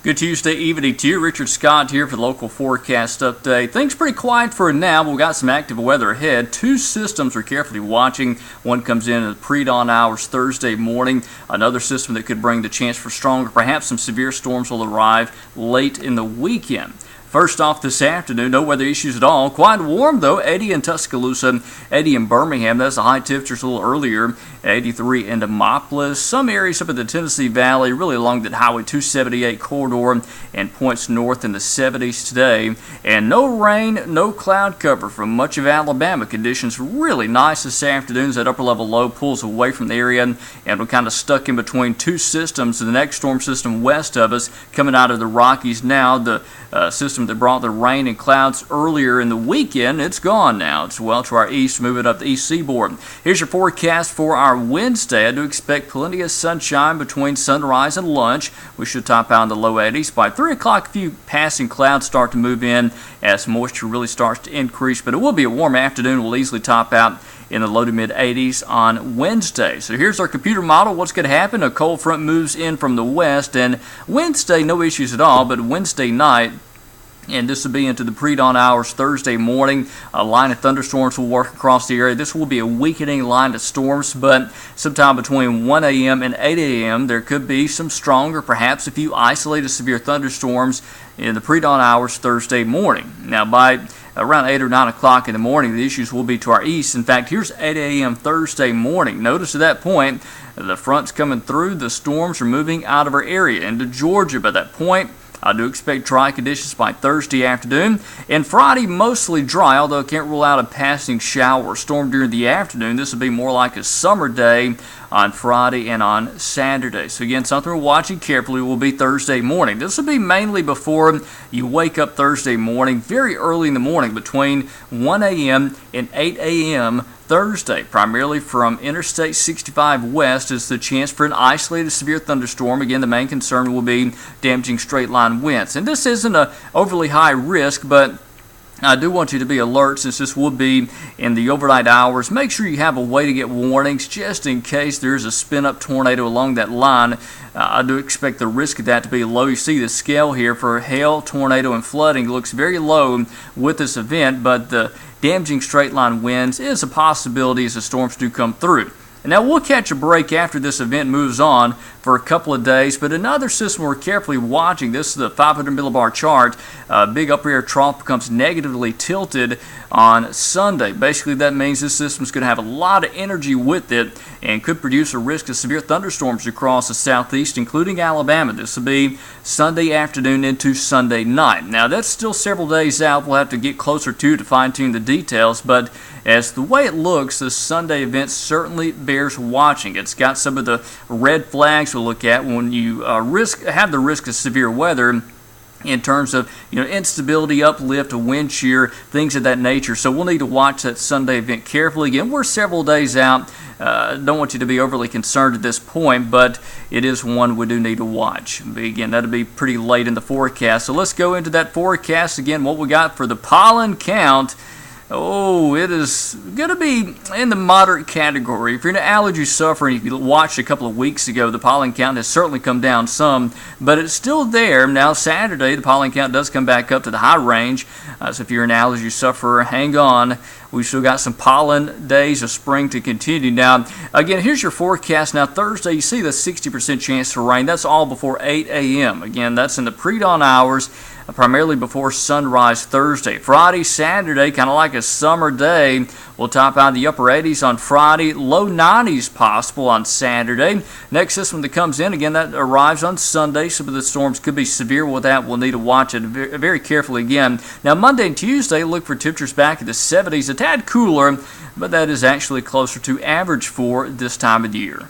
Good Tuesday evening to you. Richard Scott here for the local forecast update. Things pretty quiet for now, but we've got some active weather ahead. Two systems we're carefully watching. One comes in at the pre-dawn hours Thursday morning. Another system that could bring the chance for stronger, perhaps some severe storms will arrive late in the weekend. First off this afternoon, no weather issues at all. Quite warm though, 80 in Tuscaloosa, 80 in Birmingham. That's the high temperatures a little earlier, 83 in Demopolis. Some areas up in the Tennessee Valley, really along that Highway 278 corridor and points north in the 70s today. And no rain, no cloud cover from much of Alabama. Conditions really nice this afternoon as that upper level low pulls away from the area, and we're kind of stuck in between two systems. The next storm system west of us coming out of the Rockies now, the system that brought the rain and clouds earlier in the weekend, it's gone now. It's well to our east, moving up the east seaboard. Here's your forecast for our Wednesday. I do expect plenty of sunshine between sunrise and lunch. We should top out in the low 80s. By 3 o'clock, a few passing clouds start to move in as moisture really starts to increase, but it will be a warm afternoon. We'll easily top out in the low to mid 80s on Wednesday. So here's our computer model. What's going to happen? A cold front moves in from the west, and Wednesday, no issues at all, but Wednesday night, and this will be into the pre-dawn hours Thursday morning. A line of thunderstorms will work across the area. This will be a weakening line of storms, but sometime between 1 a.m. and 8 a.m. there could be some stronger, perhaps a few isolated severe thunderstorms in the pre-dawn hours Thursday morning. Now by around 8 or 9 o'clock in the morning, the issues will be to our east. In fact, here's 8 a.m. Thursday morning. Notice at that point, the front's coming through. The storms are moving out of our area into Georgia by that point. I do expect dry conditions by Thursday afternoon, and Friday mostly dry, although I can't rule out a passing shower or storm during the afternoon. This will be more like a summer day on Friday and on Saturday. So again, something we're watching carefully will be Thursday morning. This will be mainly before you wake up Thursday morning, very early in the morning, between 1 a.m. and 8 a.m. Thursday, primarily from Interstate 65 west, is the chance for an isolated severe thunderstorm. Again, the main concern will be damaging straight line winds. And this isn't an overly high risk, but I do want you to be alert since this will be in the overnight hours. Make sure you have a way to get warnings just in case there's a spin-up tornado along that line. I do expect the risk of that to be low. You see the scale here for hail, tornado, and flooding looks very low with this event, but the damaging straight line winds is a possibility as the storms do come through. And now we'll catch a break after this event moves on for a couple of days, but another system we're carefully watching, this is the 500 millibar chart. Big upper air trough becomes negatively tilted on Sunday. Basically, that means this system is going to have a lot of energy with it and could produce a risk of severe thunderstorms across the southeast, including Alabama. This will be Sunday afternoon into Sunday night. Now, that's still several days out. We'll have to get closer to fine-tune the details, but as the way it looks, the Sunday event certainly bears watching. It's got some of the red flags we'll look at when you have the risk of severe weather in terms of instability, uplift, wind shear, things of that nature. So we'll need to watch that Sunday event carefully. Again, we're several days out. Don't want you to be overly concerned at this point, but it is one we do need to watch. But again, that'll be pretty late in the forecast. So let's go into that forecast. Again, what we got for the pollen count. Oh, it is going to be in the moderate category. If you're an allergy sufferer, if you watched a couple of weeks ago, the pollen count has certainly come down some, but it's still there. Now, Saturday, the pollen count does come back up to the high range. So if you're an allergy sufferer, hang on. We've still got some pollen days of spring to continue. Now, again, here's your forecast. Now, Thursday, you see the 60% chance for rain. That's all before 8 a.m. Again, that's in the pre-dawn hours, primarily before sunrise Thursday. Friday, Saturday, kind of like a summer day. We'll top out the upper 80s on Friday, low 90s possible on Saturday. Next system that comes in, again, that arrives on Sunday. Some of the storms could be severe with that. We'll need to watch it very carefully again. Now, Monday and Tuesday, look for temperatures back in the 70s, a tad cooler, but that is actually closer to average for this time of the year.